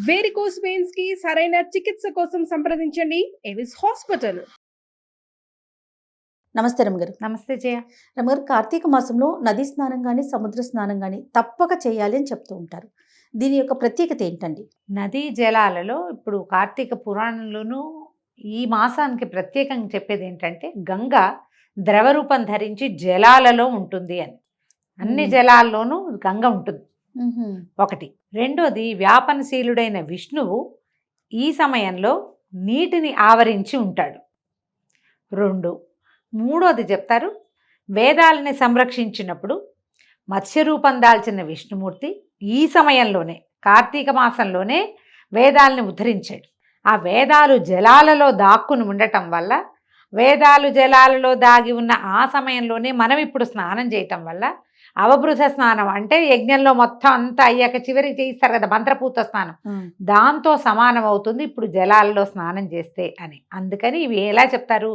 Varicose veins కి సరైన చికిత్స కోసం సంప్రదించండి ఎవిస్ హాస్పిటల్. నమస్తే రమగారు. నమస్తే జయ. రమగారు, కార్తీక మాసంలో నదీ స్నానం కానీ సముద్ర స్నానం కానీ తప్పక చేయాలి అని చెప్తూ ఉంటారు. దీని యొక్క ప్రత్యేకత ఏంటండి? నదీ జలాలలో ఇప్పుడు కార్తీక పురాణంలోనూ ఈ మాసానికి ప్రత్యేకంగా చెప్పేది ఏంటంటే గంగ ద్రవరూపం ధరించి జలాలలో ఉంటుంది అని. అన్ని జలాల్లోనూ గంగ ఉంటుంది ఒకటి. రెండోది వ్యాపనశీలుడైన విష్ణువు ఈ సమయంలో నీటిని ఆవరించి ఉంటాడు. మూడోది చెప్తారు, వేదాలని సంరక్షించినప్పుడు మత్స్యరూపం దాల్చిన విష్ణుమూర్తి ఈ సమయంలోనే కార్తీక మాసంలోనే వేదాలని ఉద్ధరించాడు. ఆ వేదాలు జలాలలో దాక్కుని ఉండటం వల్ల, వేదాలు జలాలలో దాగి ఉన్న ఆ సమయంలోనే మనం ఇప్పుడు స్నానం చేయటం వల్ల అవబృధ స్నానం అంటే యజ్ఞంలో మొత్తం అంతా అయ్యాక చివరికి చేయిస్తారు కదా మంత్రపూత స్నానం, దాంతో సమానం అవుతుంది ఇప్పుడు జలాలలో స్నానం చేస్తే అని. అందుకని ఇవి ఎలా చెప్తారు,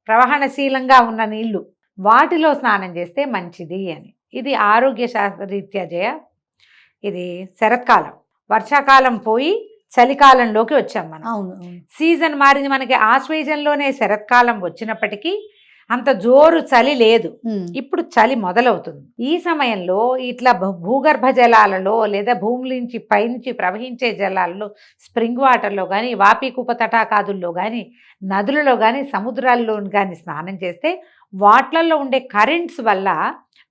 ప్రవహణశీలంగా ఉన్న నీళ్లు వాటిలో స్నానం చేస్తే మంచిది అని. ఇది ఆరోగ్య శాస్త్రరీత్యా జయ. ఇది శరత్కాలం, వర్షాకాలం పోయి చలికాలంలోకి వచ్చాం మనం. సీజన్ మారింది మనకి. ఆశ్వేజంలోనే శరత్కాలం వచ్చినప్పటికీ అంత జోరు చలి లేదు, ఇప్పుడు చలి మొదలవుతుంది. ఈ సమయంలో ఇట్లా భూగర్భ జలాలలో లేదా భూమి నుంచి పైనుంచి ప్రవహించే జలాలలో, స్ప్రింగ్ వాటర్లో కానీ, వాపీకూప తటాకాదుల్లో కానీ, నదులలో కానీ, సముద్రాల్లో కానీ స్నానం చేస్తే వాట్లలో ఉండే కరెంట్స్ వల్ల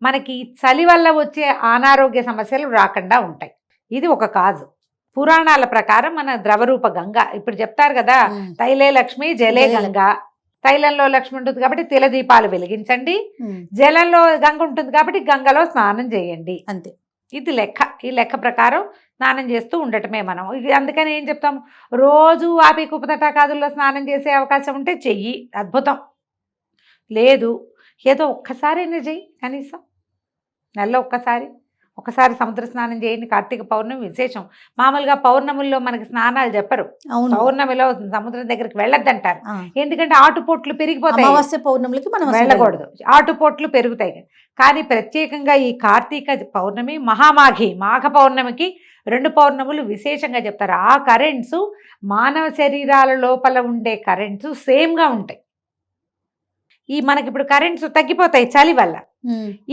మనకి చలి వల్ల వచ్చే అనారోగ్య సమస్యలు రాకుండా ఉంటాయి. ఇది ఒక కాజు. పురాణాల ప్రకారం మన ద్రవరూప గంగ ఇప్పుడు చెప్తారు కదా, తైలే లక్ష్మి జలే గంగ. తైలంలో లక్ష్మి ఉంటుంది కాబట్టి తిల దీపాలు వెలిగించండి, జలంలో గంగ ఉంటుంది కాబట్టి గంగలో స్నానం చేయండి, అంతే. ఇది లెక్క. ఈ లెక్క ప్రకారం స్నానం చేస్తూ ఉండటమే మనం. ఇది అందుకని ఏం చెప్తాం, రోజు ఆపి కుపతటాకాదుల్లో స్నానం చేసే అవకాశం ఉంటే చెయ్యి, అద్భుతం. లేదు ఏదో ఒక్కసారైనా చెయ్యి, కనీసం నెలలో ఒకసారి సముద్ర స్నానం చేయండి. కార్తీక పౌర్ణమి విశేషం. మామూలుగా పౌర్ణముల్లో మనకి స్నానాలు చెప్పరు, పౌర్ణమిలో సముద్రం దగ్గరికి వెళ్ళొద్దంటారు. ఎందుకంటే ఆటుపోట్లు పెరిగిపోతాయి, అమావాస్య పౌర్ణమికి మనం వెళ్ళకూడదు, ఆటుపోట్లు పెరుగుతాయి. కానీ ప్రత్యేకంగా ఈ కార్తీక పౌర్ణమి, మాఘ పౌర్ణమికి 2 పౌర్ణములు విశేషంగా చెప్తారు. ఆ కరెంట్స్ మానవ శరీరాల లోపల ఉండే కరెంట్స్ సేమ్గా ఉంటాయి. ఈ మనకి ఇప్పుడు కరెంట్స్ తగ్గిపోతాయి చలి వల్ల.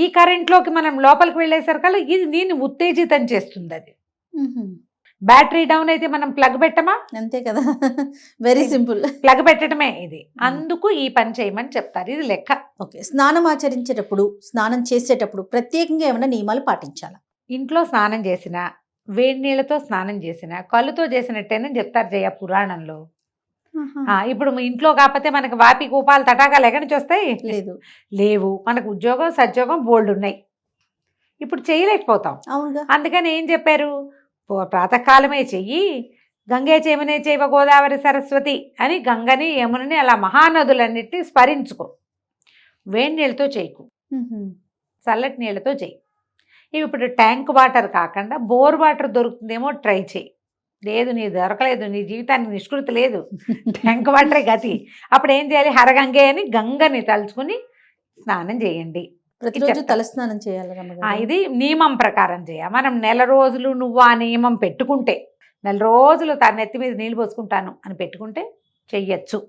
ఈ కరెంట్లోకి మనం లోపలికి వెళ్ళేసరికల్లా ఇది దీన్ని ఉత్తేజితం చేస్తుంది. అది బ్యాటరీ డౌన్ అయితే మనం ప్లగ్ పెట్టమా, అంతే కదా, వెరీ సింపుల్, ప్లగ్ పెట్టడమే ఇది. అందుకు ఈ పని చేయమని చెప్తారు. ఇది లెక్క. ఓకే. స్నానం ఆచరించేటప్పుడు, స్నానం చేసేటప్పుడు ప్రత్యేకంగా ఏమైనా నియమాలు పాటించాలా? ఇంట్లో స్నానం చేసిన, వేడి నీళ్ళతో స్నానం చేసిన, కళ్ళుతో చేసినట్టేనని చెప్తారు జయ పురాణంలో. ఇప్పుడు ఇంట్లో కాకపోతే మనకి వాపి కూపాలు తటాకాలు ఎక్కడి నుంచి వస్తాయి? లేవు. మనకు ఉద్యోగం సద్యోగం బోల్డ్ ఉన్నాయి, ఇప్పుడు చేయలేకపోతాం. అందుకని ఏం చెప్పారు, ప్రాతకాలమే చెయ్యి, గంగే చేమనే చేయవ గోదావరి సరస్వతి అని గంగని యమునని అలా మహానదులన్నిటిని స్మరించుకో. వేడి నీళ్ళతో చేయకు, చల్లటి నీళ్ళతో చెయ్యి. ఇవి ఇప్పుడు ట్యాంక్ వాటర్ కాకుండా బోర్ వాటర్ దొరుకుతుందేమో ట్రై చేయి. లేదు నీ దొరకలేదు, నీ జీవితానికి నిష్కృతి లేదు, ట్యాంక్ వాటరే గతి. అప్పుడు ఏం చేయాలి, హరగంగే అని గంగని తలుచుకుని స్నానం చేయండి. ప్రతిరోజు తలస్నానం చేయాలి. ఇది నియమం ప్రకారం చేయాలి. మనం నెల రోజులు నువ్వు ఆ నియమం పెట్టుకుంటే, నెల రోజులు తన నెత్తి మీద నీళ్ళు పోసుకుంటాను అని పెట్టుకుంటే చెయ్యొచ్చు.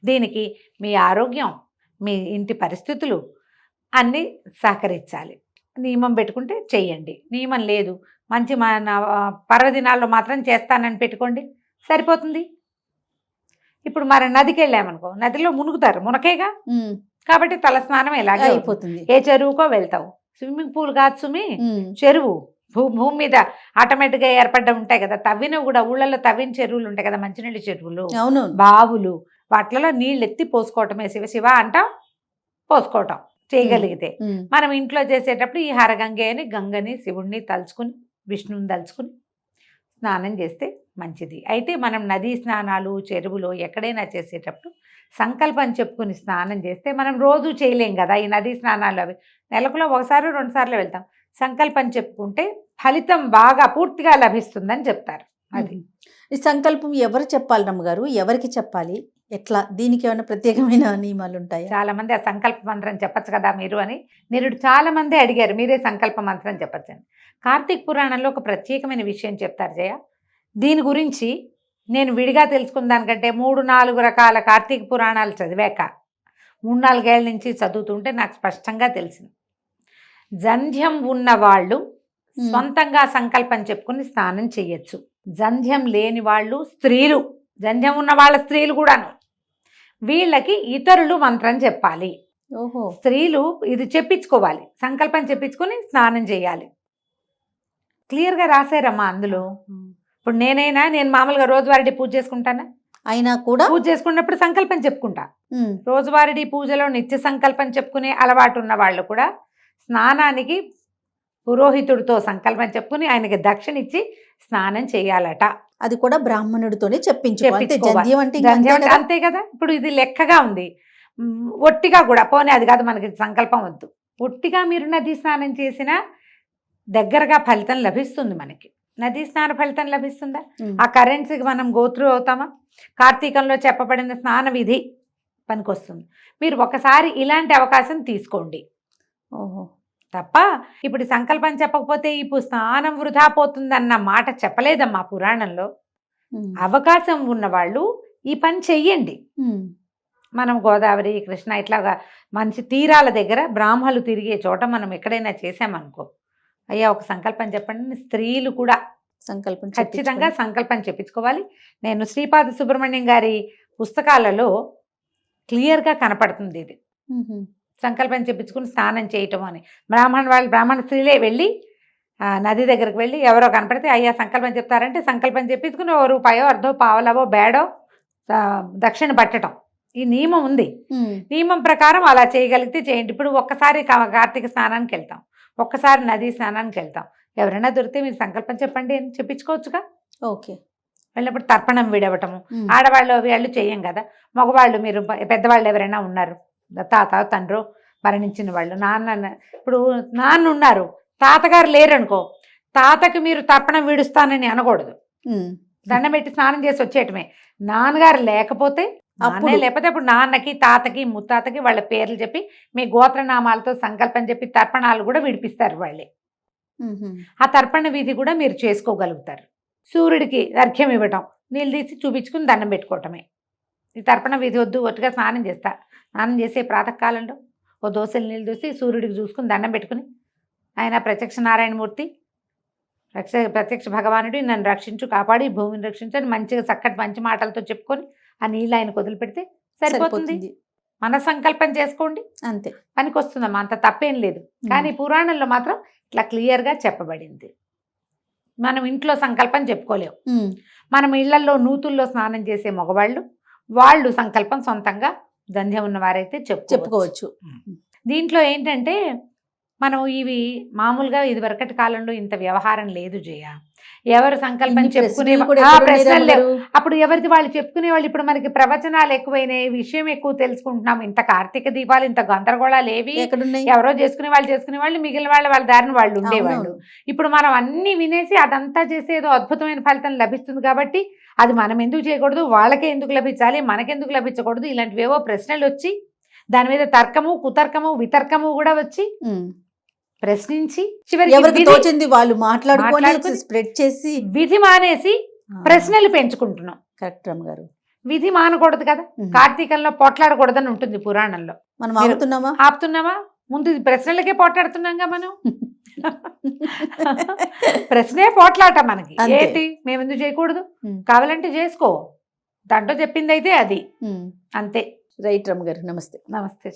దీనికి మీ ఆరోగ్యం, మీ ఇంటి పరిస్థితులు అన్నీ సహకరించాలి. నియమం పెట్టుకుంటే చెయ్యండి. నియమం లేదు, మంచి మన పర్వదినాల్లో మాత్రం చేస్తానని పెట్టుకోండి, సరిపోతుంది. ఇప్పుడు మరి నదికి వెళ్ళామనుకో, నదిలో మునుగుతారు, మునకేగా, కాబట్టి తలస్నానం ఎలాగే అయిపోతుంది. ఏ చెరువుకో వెళ్తావు, స్విమ్మింగ్ పూల్ కాదు సుమి, చెరువు. భూమి మీద ఆటోమేటిక్గా ఏర్పడ్డ ఉంటాయి కదా, తవ్వినవి కూడా. ఊళ్ళల్లో తవ్విన చెరువులు ఉంటాయి కదా, మంచినీళ్ళ చెరువులు, బావులు, వాటిలో నీళ్ళు ఎత్తి పోసుకోవటమే. శివ అంటాం, పోసుకోవటం చేయగలిగితే. మనం ఇంట్లో చేసేటప్పుడు ఈ హరగంగే అని గంగని, శివుణ్ణి తలుచుకుని, విష్ణువుని తలుచుకుని స్నానం చేస్తే మంచిది. అయితే మనం నదీ స్నానాలు, చెరువులో ఎక్కడైనా చేసేటప్పుడు సంకల్పం చెప్పుకుని స్నానం చేస్తే, మనం రోజు చేయలేం కదా ఈ నదీ స్నానాలు. అవి నెలకులో 1-2 సార్లు వెళ్తాం. సంకల్పం చెప్పుకుంటే ఫలితం బాగా పూర్తిగా లభిస్తుందని చెప్తారు. అది ఈ సంకల్పం ఎవరు చెప్పాలి రమ్మగారు, ఎవరికి చెప్పాలి, ఎట్లా దీనికి ఏమైనా ప్రత్యేకమైన నియమాలు ఉంటాయా? చాలా మంది ఆ సంకల్ప మంత్రం చెప్పచ్చు కదా మీరు అని నిరుడు చాలా మంది అడిగారు, మీరే సంకల్ప మంత్రం చెప్పచ్చు అని. కార్తీక పురాణంలో ఒక ప్రత్యేకమైన విషయం చెప్తారు జయ. దీని గురించి నేను విడిగా తెలుసుకున్న దానికంటే 3-4 రకాల కార్తీక పురాణాలు చదివాక 3-4 ఏళ్ళ నుంచి చదువుతుంటే నాకు స్పష్టంగా తెలిసింది. జంధ్యం ఉన్న వాళ్ళు సొంతంగా సంకల్పం చెప్పుకుని స్నానం చేయొచ్చు. జంధ్యం లేని వాళ్ళు స్త్రీలు, జంధ్యం ఉన్న వాళ్ళ స్త్రీలు కూడాను, వీళ్ళకి ఇతరులు మంత్రం చెప్పాలి. ఓహో. స్త్రీలు ఇది చెప్పించుకోవాలి, సంకల్పం చెప్పించుకొని స్నానం చేయాలి. క్లియర్గా రాశారమ్మా అందులో. ఇప్పుడు నేను మామూలుగా రోజువారీ పూజ చేసుకుంటానా, అయినా కూడా పూజ చేసుకున్నప్పుడు సంకల్పం చెప్పుకుంటా. రోజువారీ పూజలో నిత్య సంకల్పం చెప్పుకునే అలవాటు ఉన్న వాళ్ళు కూడా స్నానానికి పురోహితుడితో సంకల్పం చెప్పుకుని ఆయనకి దక్షిణ ఇచ్చి స్నానం చేయాలట. అది కూడా బ్రాహ్మణుడితోనే చెప్పించుకోవాలి. చెప్పించుకోవాలి. అంతే కదా. ఇప్పుడు ఇది లెక్కగా ఉంది. ఒట్టిగా కూడా పోనీ అది కాదు, మనకి సంకల్పం వద్దు. ఒట్టిగా మీరు నదీ స్నానం చేసినా దగ్గరగా ఫలితం లభిస్తుంది. మనకి నదీ స్నాన ఫలితం లభిస్తుందా? ఆ కరెన్సీకి మనం గోత్రు అవుతామా? కార్తీకంలో చెప్పబడిన స్నాన విధి పనికొస్తుంది. మీరు ఒకసారి ఇలాంటి అవకాశం తీసుకోండి. ఓహో. తప్ప ఇప్పుడు సంకల్పం చెప్పకపోతే ఇప్పుడు స్నానం వృధా పోతుందన్న మాట చెప్పలేదమ్మా పురాణంలో. అవకాశం ఉన్నవాళ్ళు ఈ పని చెయ్యండి. మనం గోదావరి, కృష్ణ ఇట్లాగా మంచి తీరాల దగ్గర బ్రాహ్మలు తిరిగే చోట మనం ఎక్కడైనా చేసామనుకో, అయ్యా ఒక సంకల్పం చెప్పండి, స్త్రీలు కూడా ఖచ్చితంగా సంకల్పం చెప్పించుకోవాలి. నేను శ్రీపాద సుబ్రహ్మణ్యం గారి పుస్తకాలలో క్లియర్గా కనపడుతుంది ఇది. సంకల్పం చెప్పించుకుని స్నానం చేయటం అని. బ్రాహ్మణ స్త్రీలే వెళ్ళి నది దగ్గరకు వెళ్ళి ఎవరో కనపడితే అయ్యా సంకల్పం చెప్తారంటే సంకల్పం చెప్పించుకుని ఓ రూపాయో అర్ధో పావలవో బేడో దక్షిణ పట్టడం ఈ నియమం ఉంది. నియమం ప్రకారం అలా చేయగలిగితే చేయండి. ఇప్పుడు ఒక్కసారి కార్తీక స్నానానికి వెళ్తాం, ఒక్కసారి నదీ స్నానానికి వెళ్తాం, ఎవరైనా దొరికితే మీరు సంకల్పం చెప్పండి అని చెప్పించుకోవచ్చుగా. ఓకే. వెళ్ళినప్పుడు తర్పణం విడవటము ఆడవాళ్ళు వీళ్ళు చెయ్యం కదా. మగవాళ్ళు మీరు పెద్దవాళ్ళు ఎవరైనా ఉన్నారు, తాత తండ్రి మరణించిన వాళ్ళు, ఇప్పుడు నాన్న ఉన్నారు, తాతగారు లేరనుకో, తాతకి మీరు తర్పణం విడుస్తానని అనకూడదు. దండం పెట్టి స్నానం చేసి వచ్చేయటమే. నాన్నగారు లేకపోతే అప్పుడు నాన్నకి, తాతకి, ముత్తాతకి వాళ్ళ పేర్లు చెప్పి మీ గోత్రనామాలతో సంకల్పం చెప్పి తర్పణాలు కూడా విడిపిస్తారు వాళ్ళే. ఆ తర్పణ విధి కూడా మీరు చేసుకోగలుగుతారు. సూర్యుడికి అర్ఘ్యం ఇవ్వటం, నీళ్ళు తీసి చూపించుకుని దండం పెట్టుకోవటమే. ఈ తర్పణ విధి వద్దు, ఒట్టుగా స్నానం చేస్తా. స్నానం చేసే ప్రాతకాలంలో ఓ దోశలు నీళ్ళు దూసి సూర్యుడికి చూసుకుని దండం పెట్టుకుని, ఆయన ప్రత్యక్ష నారాయణమూర్తి, ప్రత్యక్ష భగవానుడు నన్ను రక్షించు, కాపాడి భూమిని రక్షించని మంచిగా చక్కటి మంచి మాటలతో చెప్పుకొని ఆ నీళ్ళు ఆయనకు వదిలిపెడితే సరిపోతుంది. మన సంకల్పం చేసుకోండి, అంతే. పనికి వస్తుందమ్మా, అంత తప్పేం లేదు. కానీ పురాణంలో మాత్రం ఇట్లా క్లియర్గా చెప్పబడింది. మనం ఇంట్లో సంకల్పం చెప్పుకోలేము. మనం ఇళ్లలో నూతుల్లో స్నానం చేసే మగవాళ్ళు వాళ్ళు సంకల్పం సొంతంగా దంధ్యం ఉన్నవారైతే చెప్పుకోవచ్చు. దీంట్లో ఏంటంటే మనం ఇవి మామూలుగా ఇది వరకటి కాలంలో ఇంత వ్యవహారం లేదు జయ. ఎవరు సంకల్పం చెప్పుకునే ప్రశ్నలు లేవు. అప్పుడు ఎవరిది వాళ్ళు చెప్పుకునే వాళ్ళు. ఇప్పుడు మనకి ప్రవచనాలు ఎక్కువైనాయి, విషయం ఎక్కువ తెలుసుకుంటున్నాం. ఇంత కార్తీక దీపాలు, ఇంత గందరగోళాలు ఏవి ఎవరో చేసుకునే వాళ్ళు మిగిలిన వాళ్ళ దారిని వాళ్ళు ఉండేవాళ్ళు. ఇప్పుడు మనం అన్ని వినేసి అదంతా చేసి ఏదో అద్భుతమైన ఫలితం లభిస్తుంది కాబట్టి అది మనం ఎందుకు చేయకూడదు, వాళ్ళకే ఎందుకు లభించాలి, మనకెందుకు లభించకూడదు, ఇలాంటివేవో ప్రశ్నలు వచ్చి దాని మీద తర్కము, కుతర్కము, వితర్కము కూడా వచ్చి ప్రశ్నించి చివరికి వాళ్ళు మాట్లాడుకొని స్ప్రెడ్ చేసి విధి మానేసి ప్రశ్నలు పెంచుకుంటున్నాం. కరెక్ట్ రమ్మ గారు. విధి మానకూడదు కదా. కార్తీకంలో పోట్లాడకూడదని ఉంటుంది పురాణంలో. మనం ఆపుతున్నామా? ముందు ప్రశ్నలకే పోట్లాడుతున్నాంగా మనం. ప్రశ్నే పోట్లాట మనకి. ఏంటి మేము ఎందుకు చేయకూడదు, కావాలంటే చేసుకో, దాంట్లో చెప్పింది అయితే అది అంతే. రైట్ రమ్మ గారు. నమస్తే. నమస్తే.